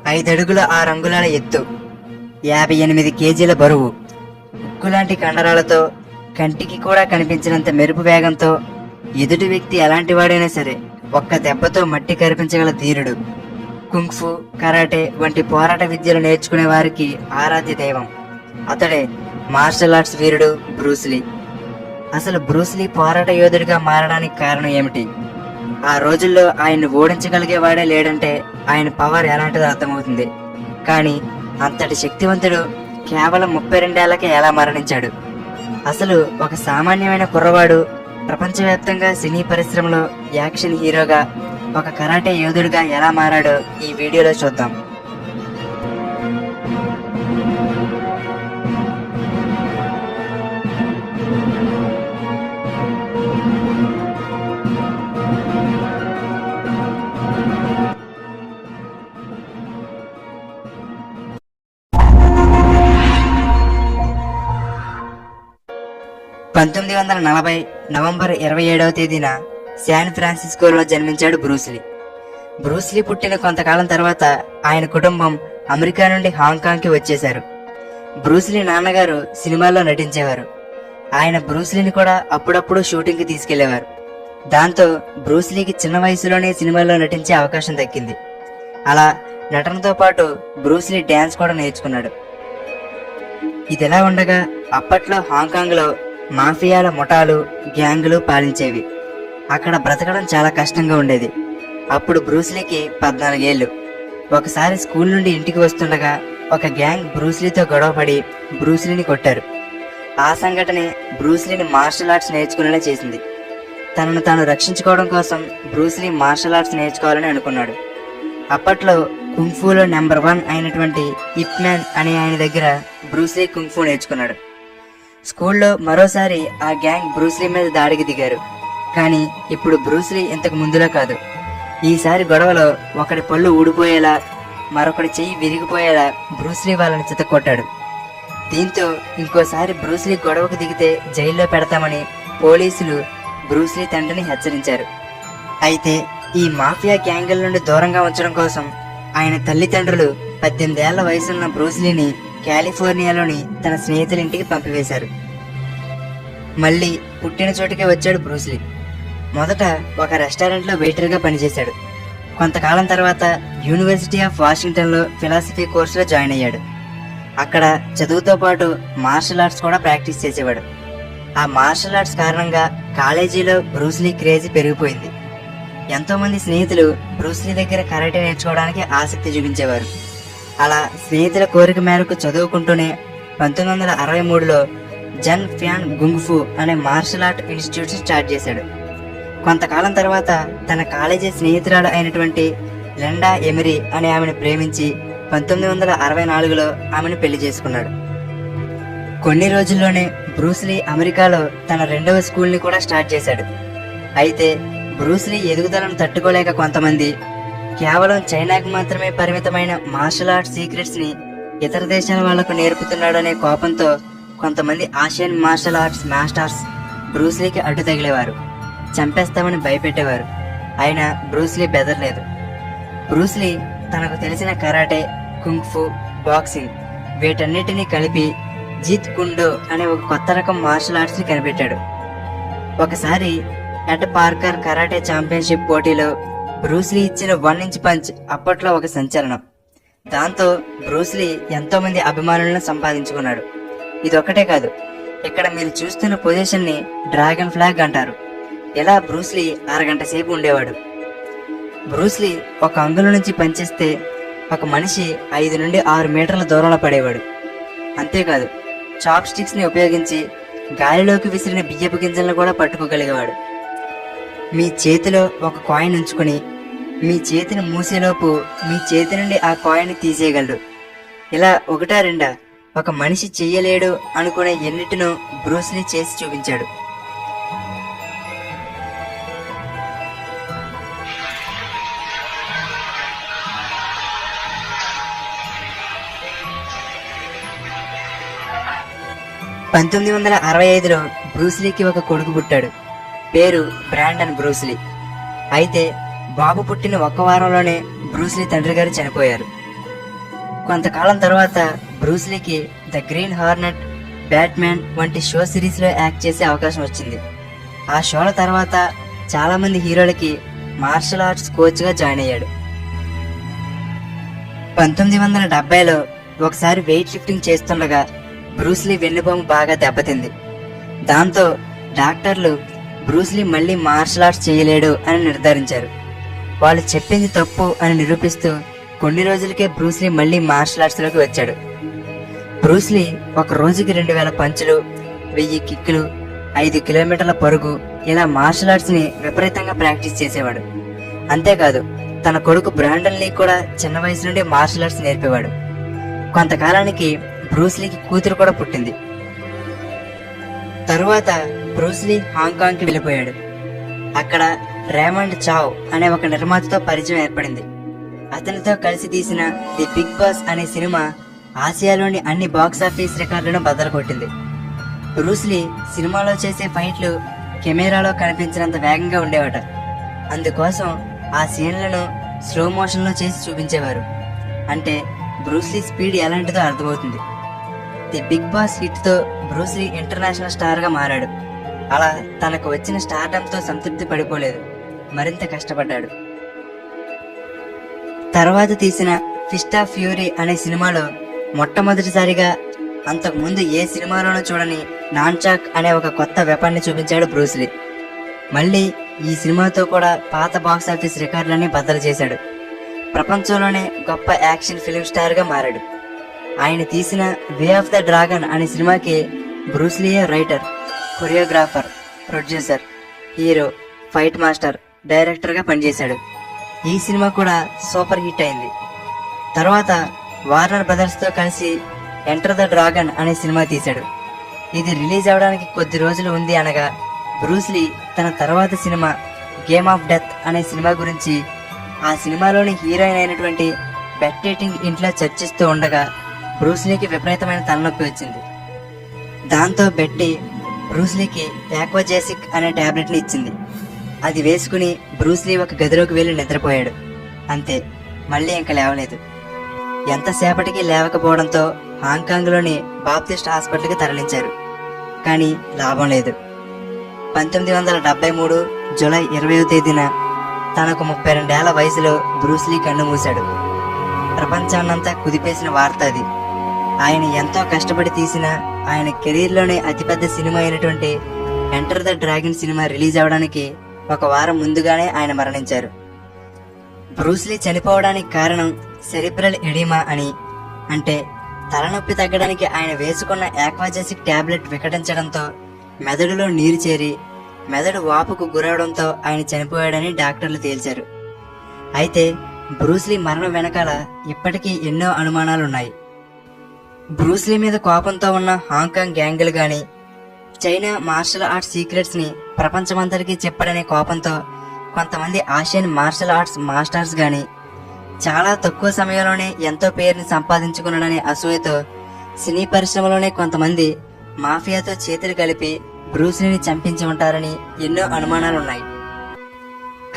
5 అడుగుల 6 అంగుళాల ఎత్తు, 58 కేజీల బరువు, ఉక్కులాంటి కండరాలతో, కంటికి కూడా కనిపించినంత మెరుపు వేగంతో ఎదుటి వ్యక్తి ఎలాంటి వాడైనా సరే ఒక్క దెబ్బతో మట్టి కరిపించగల ధీరుడు. కుంగ్ఫు, కరాటే వంటి పోరాట విద్యలు నేర్చుకునే వారికి ఆరాధ్య దైవం. అతడే మార్షల్ ఆర్ట్స్ వీరుడు బ్రూస్లీ. అసలు బ్రూస్లీ పోరాట యోధుడిగా మారడానికి కారణం ఏమిటి? ఆ రోజుల్లో ఆయన్ని ఓడించగలిగేవాడే లేడంటే ఆయన పవర్ ఎలాంటిదో అర్థమవుతుంది. కానీ అంతటి శక్తివంతుడు కేవలం 32 ఏళ్లకే ఎలా మరణించాడు? అసలు ఒక సామాన్యమైన కుర్రవాడు ప్రపంచవ్యాప్తంగా సినీ పరిశ్రమలో యాక్షన్ హీరోగా, ఒక కరాటే యోధుడిగా ఎలా మారాడో ఈ వీడియోలో చూద్దాం. నవంబర్ 27వ తేదీన శాన్ ఫ్రాన్సిస్కోలో జన్మించాడు బ్రూస్లీ. బ్రూస్లీ పుట్టిన కొంతకాలం తర్వాత ఆయన కుటుంబం అమెరికా నుండి హాంకాంగ్ కి వచ్చేశారు. బ్రూస్లీ నాన్నగారు సినిమాల్లో నటించేవారు. ఆయన బ్రూస్లీని కూడా అప్పుడప్పుడు షూటింగ్ కి తీసుకెళ్లేవారు. దాంతో బ్రూస్లీకి చిన్న వయసులోనే సినిమాల్లో నటించే అవకాశం దక్కింది. అలా నటనతో పాటు బ్రూస్లీ డ్యాన్స్ కూడా నేర్చుకున్నాడు. ఇదిలా ఉండగా అప్పట్లో హాంకాంగ్ లో మాఫియాల ముఠాలు, గ్యాంగులు పాలించేవి. అక్కడ బ్రతకడం చాలా కష్టంగా ఉండేది. అప్పుడు బ్రూస్లీకి 14 ఏళ్లు. ఒకసారి స్కూల్ నుండి ఇంటికి వస్తుండగా ఒక గ్యాంగ్ బ్రూస్లీతో గొడవపడి బ్రూస్లీని కొట్టారు. ఆ సంఘటనే బ్రూస్లీని మార్షల్ ఆర్ట్స్ నేర్చుకునేలా చేసింది. తనను తాను రక్షించుకోవడం కోసం బ్రూస్లీ మార్షల్ ఆర్ట్స్ నేర్చుకోవాలని అనుకున్నాడు. అప్పట్లో కుంగ్ఫూలో నెంబర్ 1 అయినటువంటి ఇప్ మ్యాన్ అనే ఆయన దగ్గర బ్రూస్లీ కుంగ్ఫూ నేర్చుకున్నాడు. స్కూల్లో మరోసారి ఆ గ్యాంగ్ బ్రూస్లీ మీద దాడికి దిగారు. కానీ ఇప్పుడు బ్రూస్లీ ఇంతకు ముందులా కాదు. ఈసారి గొడవలో ఒకడి పళ్ళు ఊడిపోయేలా, మరొకడి చెయ్యి విరిగిపోయేలా బ్రూస్లీ వాళ్ళని చితక్కొట్టాడు. దీంతో ఇంకోసారి బ్రూస్లీ గొడవకు దిగితే జైల్లో పెడతామని పోలీసులు బ్రూస్లీ తండ్రిని హెచ్చరించారు. అయితే ఈ మాఫియా గ్యాంగుల నుండి దూరంగా ఉంచడం కోసం ఆయన తల్లిదండ్రులు 18 ఏళ్ల వయసున్న బ్రూస్లీని కాలిఫోర్నియాలోని తన స్నేహితుల ఇంటికి పంపివేశారు. మళ్ళీ పుట్టిన చోటుకే వచ్చాడు బ్రూస్లీ. మొదట ఒక రెస్టారెంట్లో వెయిటర్గా పనిచేశాడు. కొంతకాలం తర్వాత యూనివర్సిటీ ఆఫ్ వాషింగ్టన్లో ఫిలాసఫీ కోర్సులో జాయిన్ అయ్యాడు. అక్కడ చదువుతో పాటు మార్షల్ ఆర్ట్స్ కూడా ప్రాక్టీస్ చేసేవాడు. ఆ మార్షల్ ఆర్ట్స్ కారణంగా కాలేజీలో బ్రూస్లీ క్రేజీ పెరిగిపోయింది. ఎంతో మంది స్నేహితులు బ్రూస్లీ దగ్గర కరాటే నేర్చుకోవడానికి ఆసక్తి చూపించేవారు. అలా స్నేహితుల కోరిక మేరకు చదువుకుంటూనే 1963లో జన్ ఫ్యాన్ గుంగ్ఫు అనే మార్షల్ ఆర్ట్ ఇన్స్టిట్యూట్ స్టార్ట్ చేశాడు. కొంతకాలం తర్వాత తన కాలేజీ స్నేహితురాలు అయినటువంటి లెండా ఎమిరీ అనే ఆమెను ప్రేమించి 1964లో ఆమెను పెళ్లి చేసుకున్నాడు. కొన్ని రోజుల్లోనే బ్రూస్లీ అమెరికాలో తన 2వ స్కూల్ని కూడా స్టార్ట్ చేశాడు. అయితే బ్రూస్లీ ఎదుగుదలను తట్టుకోలేక కొంతమంది కేవలం చైనాకు మాత్రమే పరిమితమైన మార్షల్ ఆర్ట్స్ సీక్రెట్స్ ని ఇతర దేశాల వాళ్లకు నేర్పుతున్నాడనే కోపంతో కొంతమంది ఆసియన్ మార్షల్ ఆర్ట్స్ మాస్టర్స్ బ్రూస్లీకి అడ్డు తగిలేవారు. చంపేస్తామని భయపెట్టేవారు. అయినా బ్రూస్లీ బెదరలేదు. బ్రూస్లీ తనకు తెలిసిన కరాటే, కుంగ్ఫు, బాక్సింగ్ వీటన్నిటినీ కలిపి జీత్ కుండో అనే ఒక కొత్త రకం మార్షల్ ఆర్ట్స్ ని కనిపెట్టాడు. ఒకసారి ఎడ్ పార్కర్ కరాటే ఛాంపియన్షిప్ పోటీలో బ్రూస్లీ ఇచ్చిన 1 ఇంచ్ పంచ్ అప్పట్లో ఒక సంచలనం. దాంతో బ్రూస్లీ ఎంతో మంది అభిమానులను సంపాదించుకున్నాడు. ఇదొక్కటే కాదు, ఇక్కడ మీరు చూస్తున్న పొజిషన్ ని డ్రాగన్ ఫ్లాగ్ అంటారు. ఇలా బ్రూస్లీ అరగంట సేపు ఉండేవాడు. బ్రూస్లీ ఒక అంగుళం నుంచి పంచేస్తే ఒక మనిషి 5 నుండి 6 మీటర్ల దూరంలో పడేవాడు. అంతేకాదు, చాప్ స్టిక్స్ ని ఉపయోగించి గాలిలోకి విసిరిన బియ్యపు గింజలను కూడా పట్టుకోగలిగేవాడు. మీ చేతిలో ఒక కాయిన్ ఉంచుకుని మీ చేతిని మూసేలోపు మీ చేతి నుండి ఆ కాయిన్ తీసేయగలడు. ఇలా 1-2 ఒక మనిషి చెయ్యలేడు అనుకునే ఎన్నిటినో బ్రూస్లీ చేసి చూపించాడు. పంతొమ్మిది 1965లో బ్రూస్లీకి ఒక కొడుకు పుట్టాడు. పేరు బ్రాండన్ బ్రూస్లీ. అయితే బాబు పుట్టిన 1 వారంలోనే బ్రూస్లీ తండ్రి గారు చనిపోయారు. కొంతకాలం తర్వాత బ్రూస్లీకి ద గ్రీన్ హార్నెట్, బ్యాట్మ్యాన్ వంటి షో సిరీస్లో యాక్ట్ చేసే అవకాశం వచ్చింది. ఆ షోల తర్వాత చాలా మంది హీరోలకి మార్షల్ ఆర్ట్స్ కోచ్గా జాయిన్ అయ్యాడు. 1970లో ఒకసారి వెయిట్ లిఫ్టింగ్ చేస్తుండగా బ్రూస్లీ వెన్నుపాము బాగా దెబ్బతింది. దాంతో డాక్టర్లు బ్రూస్లీ మళ్ళీ మార్షల్ ఆర్ట్స్ చేయలేడు అని నిర్ధారించారు. వాళ్ళు చెప్పింది తప్పు అని నిరూపిస్తూ కొన్ని రోజులకే బ్రూస్లీ మళ్ళీ మార్షల్ ఆర్ట్స్ లోకి వచ్చాడు. బ్రూస్లీ ఒక రోజుకి 2000 పంచులు, 1000 కిక్కులు, 5 కిలోమీటర్ల పరుగు ఇలా మార్షల్ ఆర్ట్స్ ని విపరీతంగా ప్రాక్టీస్ చేసేవాడు. అంతేకాదు తన కొడుకు బ్రాండన్ లీ కూడా చిన్న వయసు నుండి మార్షల్ ఆర్ట్స్ నేర్పేవాడు. కొంతకాలానికి బ్రూస్లీకి కూతురు కూడా పుట్టింది. తరువాత బ్రూస్లీ హాంకాంగ్ కి వెళ్ళిపోయాడు. అక్కడ రేమండ్ చావ్ అనే ఒక నిర్మాతతో పరిచయం ఏర్పడింది. అతనితో కలిసి తీసిన ది బిగ్ బాస్ అనే సినిమా ఆసియాలోని అన్ని బాక్స్ ఆఫీస్ రికార్డులను బద్దలు కొట్టింది. బ్రూస్లీ సినిమాలో చేసే ఫైట్లు కెమెరాలో కనిపించినంత వేగంగా ఉండేవట. అందుకోసం ఆ సీన్లను స్లో మోషన్ లో చేసి చూపించేవారు. అంటే బ్రూస్లీ స్పీడ్ ఎలాంటిదో అర్థమవుతుంది. ది బిగ్ బాస్ హిట్ తో బ్రూస్లీ ఇంటర్నేషనల్ స్టార్ గా మారాడు. అలా తనకు వచ్చిన స్టార్డమ్ తో సంతృప్తి పడిపోలేదు, మరింత కష్టపడ్డాడు. తర్వాత తీసిన ఫిస్ట్ ఆఫ్ ఫ్యూరీ అనే సినిమాలో మొట్టమొదటిసారిగా అంతకు ముందు ఏ సినిమాలోనూ చూడని నాన్చాక్ అనే ఒక కొత్త వెపన్ని చూపించాడు బ్రూస్లీ. మళ్ళీ ఈ సినిమాతో కూడా పాత బాక్స్ ఆఫీస్ రికార్డులన్నీ బద్దలు చేశాడు. ప్రపంచంలోనే గొప్ప యాక్షన్ ఫిలిం స్టార్ గా మారాడు. ఆయన తీసిన వే ఆఫ్ ద డ్రాగన్ అనే సినిమాకి బ్రూస్లీయే writer, choreographer, producer, hero, fight master, director గా పనిచేశాడు. ఈ సినిమా కూడా సూపర్ హిట్ అయింది. తర్వాత వార్నర్ బ్రదర్స్ తో కలిసి ఎంటర్ ద డ్రాగన్ అనే సినిమా తీశాడు. ఇది రిలీజ్ అవడానికి కొద్ది రోజులు ఉంది అనగా బ్రూస్లీ తన తర్వాత సినిమా గేమ్ ఆఫ్ డెత్ అనే సినిమా గురించి ఆ సినిమాలోని హీరోయిన్ అయినటువంటి బెట్టీ టింగ్ ఇంట్లో చర్చిస్తూ ఉండగా బ్రూస్లీకి విపరీతమైన తలనొప్పి వచ్చింది. దాంతో బెట్టీ బ్రూస్లీకి యాక్వాజెసిక్ అనే టాబ్లెట్ ని ఇచ్చింది. అది వేసుకుని బ్రూస్లీ ఒక గదిలోకి వెళ్లి నిద్రపోయాడు. అంతే, మళ్ళీ ఇంకా లేవలేదు. ఎంతసేపటికి లేవకపోవడంతో హాంకాంగ్ లోని బాప్టిస్ట్ హాస్పిటల్ కి తరలించారు. కానీ లాభం లేదు. 1973 జూలై 20వ తేదీన తనకు 32 ఏళ్ల వయసులో బ్రూస్లీ కన్ను మూశాడు. ప్రపంచాన్నంతా కుదిపేసిన వార్త అది. ఆయన ఎంతో కష్టపడి తీసిన ఆయన కెరీర్ లోనే అతిపెద్ద సినిమా అయినటువంటి enter the dragon cinema release అవడానికి ఒక వారం ముందుగానే ఆయన మరణించారు. బ్రూస్లీ చనిపోవడానికి కారణం సెరిబ్రల్ ఎడిమా అని, అంటే తలనొప్పి తగ్గడానికి ఆయన వేసుకున్న యాక్వాజెసిక్ టాబ్లెట్ వికటించడంతో మెదడులో నీరు చేరి మెదడు వాపుకు గురవడంతో ఆయన చనిపోయాడని డాక్టర్లు తేల్చారు. అయితే బ్రూస్లీ మరణం వెనకాల ఇప్పటికీ ఎన్నో అనుమానాలున్నాయి. బ్రూస్లీ మీద కోపంతో ఉన్న హాంకాంగ్ గ్యాంగులు గాని, చైనా మార్షల్ ఆర్ట్స్ సీక్రెట్స్ ని ప్రపంచమంతటికీ చెప్పడనే కోపంతో కొంతమంది ఆసియన్ మార్షల్ ఆర్ట్స్ మాస్టర్స్ గాని, చాలా తక్కువ సమయంలోనే ఎంతో పేరుని సంపాదించుకున్నాడనే అసూయతో సినీ పరిశ్రమలోనే కొంతమంది మాఫియాతో చేతులు కలిపి బ్రూస్లీని చంపించి ఉంటారని ఎన్నో అనుమానాలున్నాయి.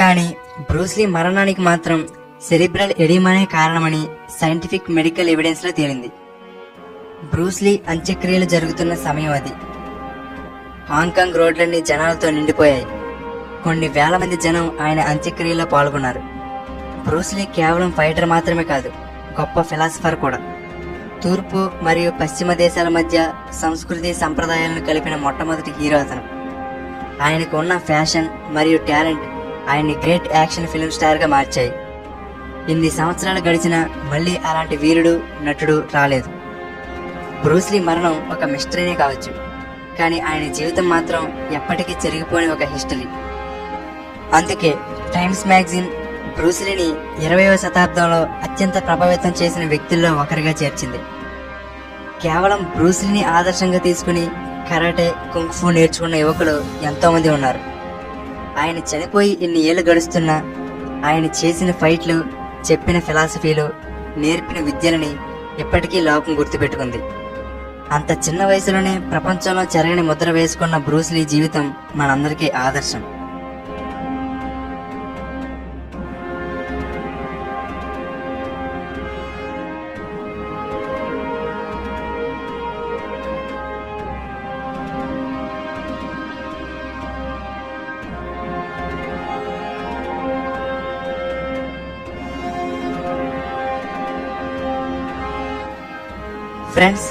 కానీ బ్రూస్లీ మరణానికి మాత్రం సెరిబ్రల్ ఎడిమానే కారణమని సైంటిఫిక్ మెడికల్ ఎవిడెన్స్ లో తేలింది. బ్రూస్లీ అంత్యక్రియలు జరుగుతున్న సమయం అది. హాంకాంగ్ రోడ్లన్నీ జనాలతో నిండిపోయాయి. కొన్ని వేల మంది జనం ఆయన అంత్యక్రియలో పాల్గొన్నారు. బ్రూస్లీ కేవలం ఫైటర్ మాత్రమే కాదు, గొప్ప ఫిలాసఫర్ కూడా. తూర్పు మరియు పశ్చిమ దేశాల మధ్య సంస్కృతి సంప్రదాయాలను కలిపిన మొట్టమొదటి హీరో అతను. ఆయనకు ఉన్న ఫ్యాషన్ మరియు టాలెంట్ ఆయన్ని గ్రేట్ యాక్షన్ ఫిల్మ్ స్టార్ గా మార్చాయి. ఇన్ని సంవత్సరాలు గడిచినా మళ్ళీ అలాంటి వీరుడు, నటుడు రాలేదు. బ్రూస్లీ మరణం ఒక మిస్టరీనే కావచ్చు, కానీ ఆయన జీవితం మాత్రం ఎప్పటికీ చెరిగిపోని ఒక హిస్టరీ. అందుకే టైమ్స్ మ్యాగజైన్ బ్రూస్లీని 20వ శతాబ్దంలో అత్యంత ప్రభావితం చేసిన వ్యక్తుల్లో ఒకరిగా చేర్చింది. కేవలం బ్రూస్లీని ఆదర్శంగా తీసుకుని కరాటే, కుంగ్ఫూ నేర్చుకున్న యువకులు ఎంతో మంది ఉన్నారు. ఆయన చనిపోయి ఇన్ని ఏళ్లు గడుస్తున్నా ఆయన చేసిన ఫైట్లు, చెప్పిన ఫిలాసఫీలు, నేర్పిన విద్యలని ఇప్పటికీ లోకం గుర్తుపెట్టుకుంది. అంత చిన్న వయసులోనే ప్రపంచంలో చెరగని ముద్ర వేసుకున్న బ్రూస్లీ జీవితం మనందరికీ ఆదర్శం. ఫ్రెండ్స్,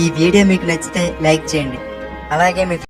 ఈ వీడియో మీకు నచ్చితే లైక్ చేయండి. అలాగే మీ